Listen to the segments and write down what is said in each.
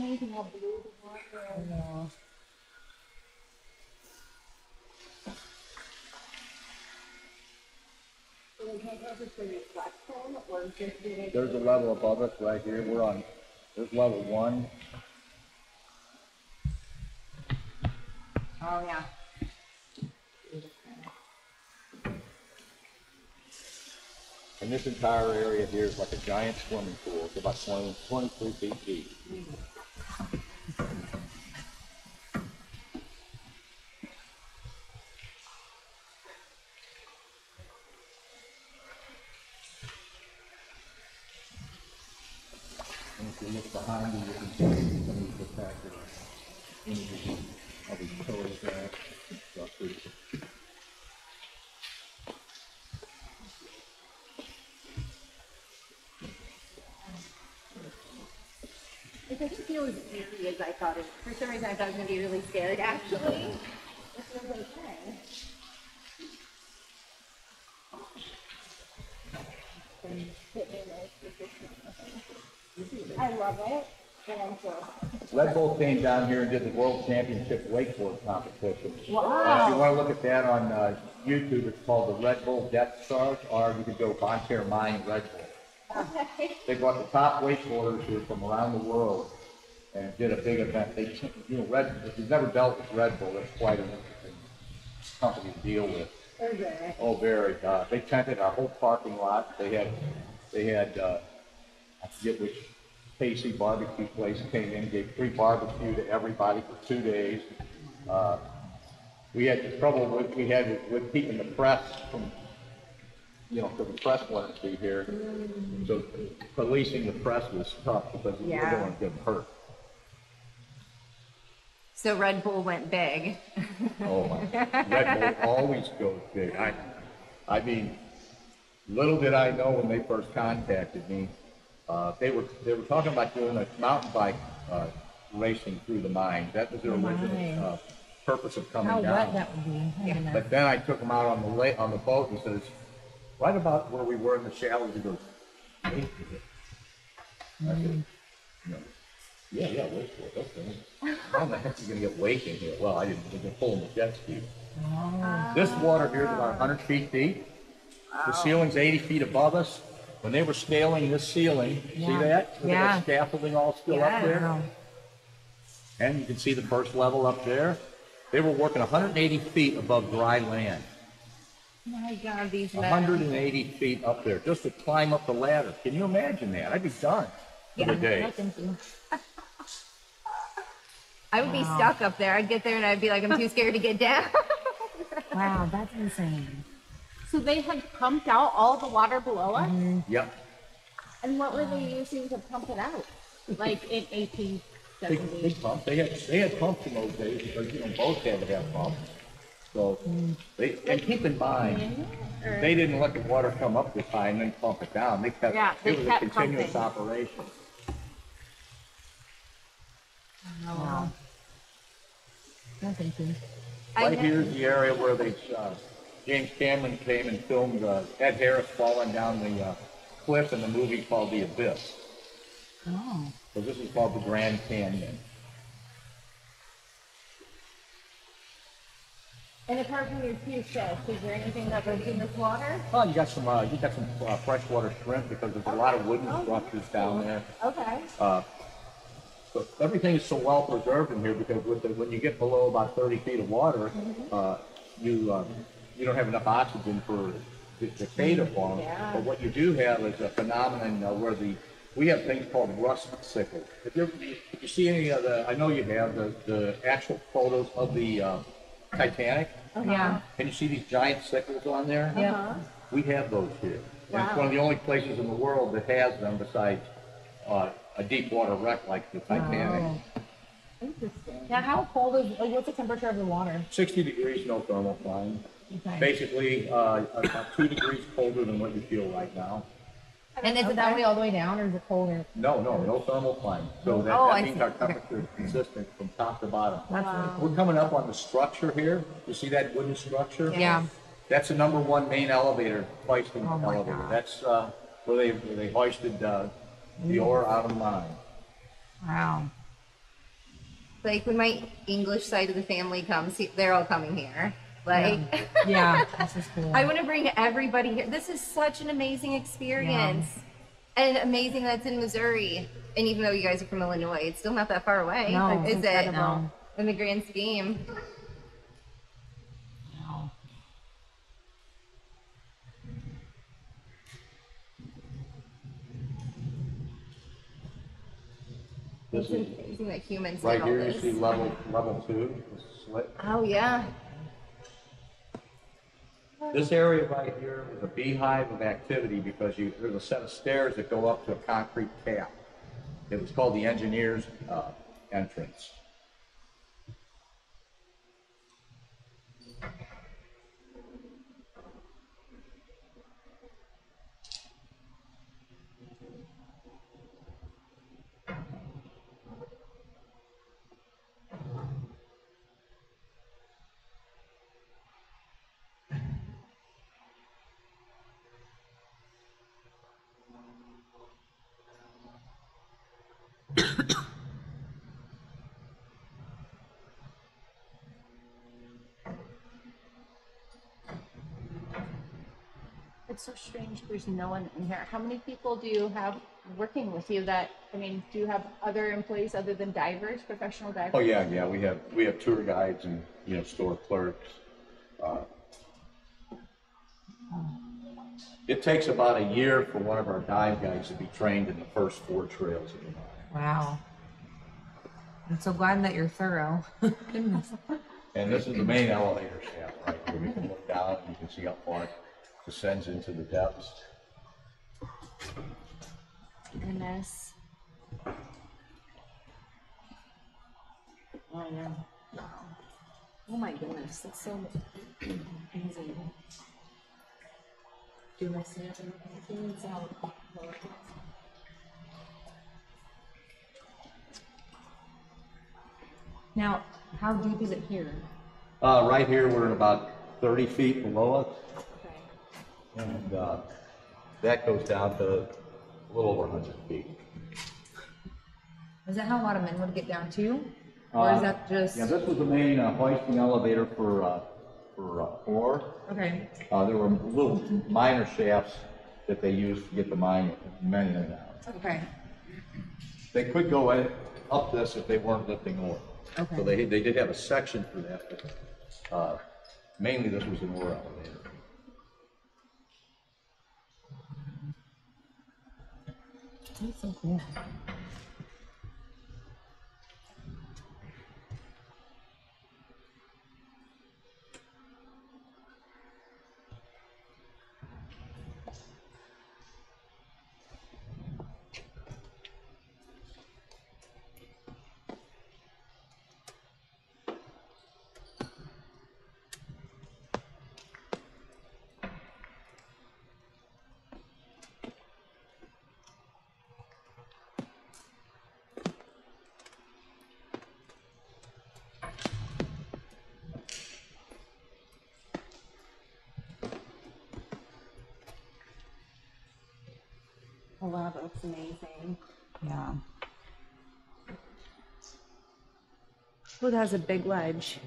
amazing how blue the water is. Yeah. So they can't go just for reflection or just do they? There's a level above us right here. We're on, there's level 1. Oh, yeah. And this entire area here is like a giant swimming pool. It's about 23 feet deep. And if you look behind you, you can see some of the spectacular images of these pillars there. It doesn't feel as eerie as I thought it. For some reason, I thought I was going to be really scared, actually. It feels okay. I love it. And I'm sure. Red Bull came down here and did the World Championship wakeboard competition. Wow. If you want to look at that on YouTube, it's called the Red Bull Death Stars, or you could go Bonterre Mine Red Bull. Okay. They brought the top wakeboarders here from around the world and did a big event. They, you know, if you've never dealt with Red Bull, that's quite an interesting company to deal with. Okay. Oh, very. They tented our whole parking lot. They had, I forget which Casey barbecue place came in, gave free barbecue to everybody for 2 days. We had the trouble with keeping the press from, you know, because the press wanted to be here. So policing the press was tough because we didn't want to get hurt. So Red Bull went big. Oh my, Red Bull always goes big. I mean, little did I know when they first contacted me, they were talking about doing a mountain bike racing through the mine. That was their original purpose of coming down. How wet that would be. Yeah. But then I took them out on the boat and says, right about where we were in the shallows, he goes, wait for it. I said, you know, yeah, wait for it. Okay. How the heck are you going to get wake in here? Well, I didn't. They're pulling the jet ski. This water here is about 100 feet deep. The ceiling's 80 feet above us. When they were scaling this ceiling, see that? Look at that scaffolding all still up there. And you can see the first level up there. They were working 180 feet above dry land. My God, these 180 feet up there just to climb up the ladder. Can you imagine that? I'd be done for the day. I would be stuck up there. I'd get there and I'd be like, I'm too scared to get down. Wow, that's insane. So they had pumped out all the water below us? Yep. And what were they using to pump it out? Like in 1870? Big pumps. They had pumps in those days because, you know, boats had to have pumps. So and keep in mind, they didn't let the water come up this high and then pump it down. They kept, they it was kept a continuous pumping. operation. Wow. That's insane. Right here is the area where they, James Cameron came and filmed Ed Harris falling down the cliff in the movie called The Abyss. Oh. So this is called the Grand Canyon. And apart from your two fish, is there anything that lives in this water? Oh, you got some freshwater shrimp because there's a lot of wooden structures down there. Okay. So everything is so well preserved in here because when you get below about 30 feet of water, you don't have enough oxygen for the decay to form. Yeah. But what you do have is a phenomenon where we have things called rust sickles. If you see any of I know you have the actual photos of the Titanic. Yeah. Can you see these giant sickles on there? Yeah. We have those here. And it's one of the only places in the world that has them besides a deep water wreck like the Titanic. Oh. Interesting. Now, how cold is, like, what's the temperature of the water? 60 degrees, no thermal flying. Okay. Basically, about 2 degrees colder than what you feel right now. And is it that way all the way down, or is it colder? No thermal climb. So that, I means see. our temperature is consistent from top to bottom. That's really cool. We're coming up on the structure here. You see that wooden structure? Yeah. That's the #1 main elevator, hoisting Oh my elevator. God. That's where they hoisted the ore out of the mine. Wow. Like when my English side of the family comes, they're all coming here. Like, Yeah, this is cool. I want to bring everybody here. This is such an amazing experience. And amazing that it's in Missouri. And even though you guys are from Illinois, it's still not that far away. No, is it's it? incredible. No. In the grand scheme. Wow. This It's is, amazing that humans right did all here, you this. see level 2, the slit. Oh, yeah. This area right here was a beehive of activity because there's a set of stairs that go up to a concrete cap. It was called the engineer's entrance. It's so strange there's no one in here. How many people do you have working with you that, I mean, do you have other employees other than divers, professional divers? Oh yeah, we have tour guides and store clerks. It takes about a year for one of our dive guides to be trained in the first 4 trails of the mine. Wow. I'm so glad that you're thorough. Goodness. And this is the main elevator shaft right here. We can look down and you can see how far it descends into the depths. Goodness. Oh, yeah. Wow. Oh my goodness, that's so amazing. Do I see it? It's out. Now, how deep is it here? Right here, we're at about 30 feet below us. Okay. And that goes down to a little over 100 feet. Is that how a lot of men would get down too? Or is that just... Yeah, this was the main hoisting elevator for ore. Okay. There were little minor shafts that they used to get the mine men in and out. Okay. They could go up this if they weren't lifting ore. Okay. So they did have a section for that, but mainly this was an ore elevator. That's so cool. Oh, wow, that looks amazing. Yeah. Oh, that has a big ledge.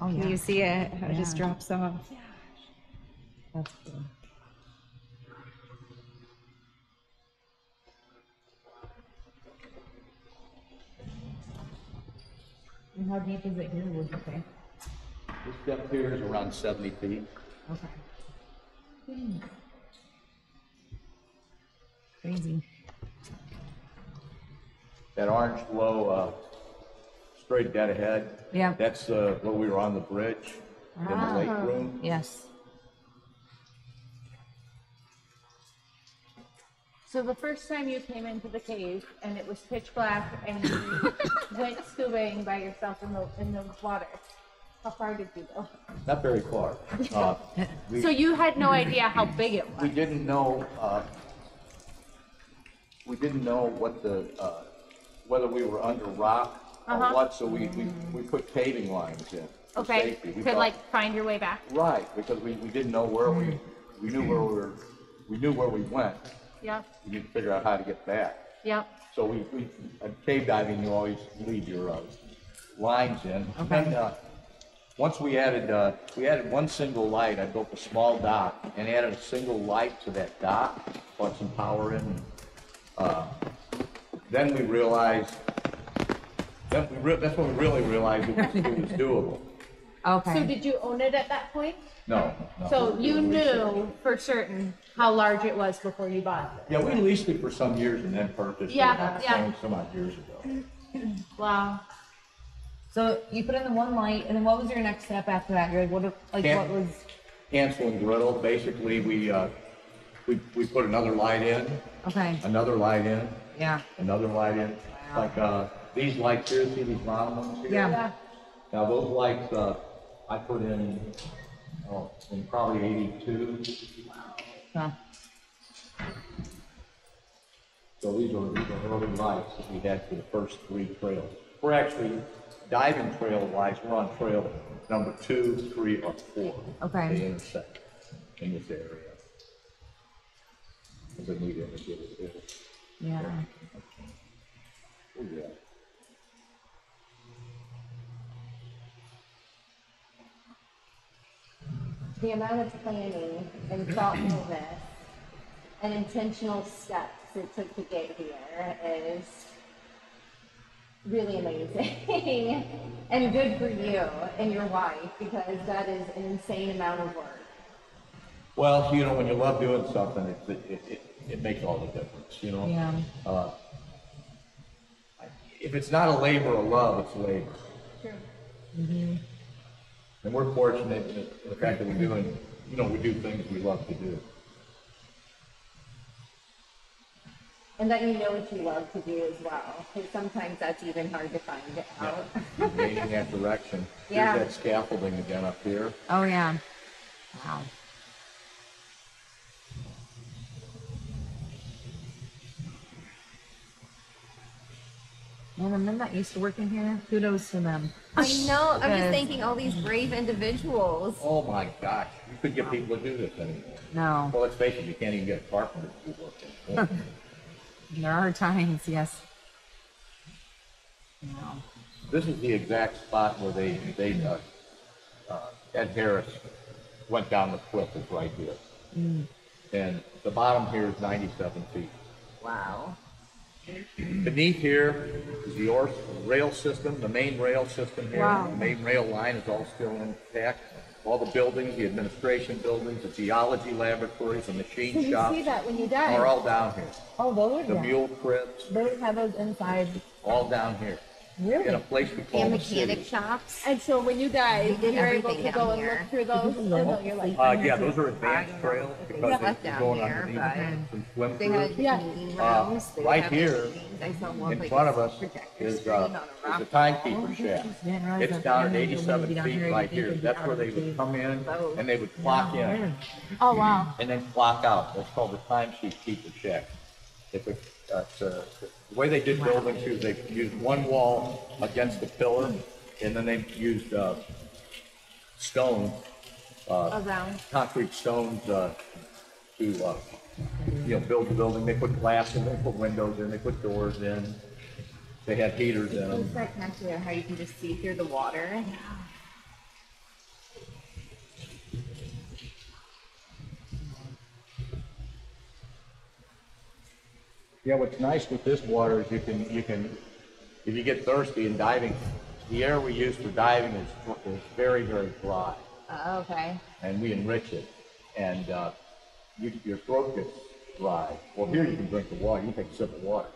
Oh, yeah. Can you see it? How it just Yeah. drops off. That's cool. And how deep is it here, would you say? This depth here is around 70 feet. Okay. Crazy. That orange glow straight dead ahead. Yeah. That's where we were on the bridge in the lake room. Yes. So the first time you came into the cave and it was pitch black and you went scubaing by yourself in the water, how far did you go? Not very far. So you had no idea how big it We was. didn't know. We didn't know what whether we were under rock or what. So we put caving lines in for Okay, safety. We to thought- like find your way back. right, because we didn't know where we knew where we were. We knew where we went. Yeah. We need to figure out how to get back. Yep. So cave diving, you always leave your lines in. And then, once we added one single light. I built a small dock and added a single light to that dock, put some power in. Then we realized, that's when we really realized it was doable. Okay. So did you own it at that point? No. So you knew for certain how large it was before you bought it? Yeah, we leased it for some years and then purchased it Yeah, yeah. some odd years ago. Wow. So you put in the one light, and then what was your next step after that? You're like, what was? Cancel and griddle. Basically, we put another light in, Okay. another light in, Yeah. another light in. Like these lights here, see these round ones here? Yeah. Yeah. Now those lights I put in probably '82. Huh. So these are early lights that we had for the first 3 trails. We're actually diving trail wise. We're on trail number 2, 3, or 4. Okay. They intersect in this area. It's a neat image of it. Yeah. Oh, yeah. The amount of planning and thoughtfulness and intentional steps it took to get here is really amazing and good for you and your wife, because that is an insane amount of work. Well, you know, when you love doing something, it makes all the difference, you know? Yeah. If it's not a labor of love, it's labor. True. And we're fortunate in the fact that we do things we love to do. And that you know what you love to do as well, because sometimes that's even hard to find out. Gaining that direction. Yeah. Here's that scaffolding again up here. Oh yeah. Wow. Man, the men that used to work in here, kudos to them. I know, I'm just Because- thanking all these brave individuals. Oh my gosh, you couldn't get people to do this anymore. No, Well, let's face it, you can't even get carpenters to do work. there are times, yes. No. This is the exact spot where Ed Harris went down the cliff, is right here. And the bottom here is 97 feet. Wow. Beneath here is the rail system, the main rail system here. Wow. The main rail line is all still intact. All the buildings, the administration buildings, the geology laboratories, the So machine you shops see that when you are dive? all down here. Oh, those The are mule cribs, They have those inside. all down here. Really? In a place we call And the mechanic city. shops. And so when you dive, did you're able everything to go down and here. look through those. Oh, no, you're like, Yeah, those are advanced trails because Left they're down going here, underneath but some swim They had throughs. Yeah. meeting rooms. They right had here, machines. I saw one In place front of us projector is screen on a a rock timekeeper wall. shaft. Didn't realize It's that down at the 87 down feet here, right you'd think here. it'd be That's out where of they the would come in Both. and they would clock in oh, wow. and then clock out. That's called the timesheet keeper shaft. The way they did buildings is they used one wall against the pillar and then they used stone, Around. concrete stones to build the building. They put glass in, they put windows in, they put doors in. They had heaters in them. It's spectacular how you can just see through the water. Yeah, what's nice with this water is you can, if you get thirsty in diving, the air we use for diving is very, very dry, Oh, okay. and we enrich it, and your throat gets dry. Well, here you can drink the water. You can take a sip of water.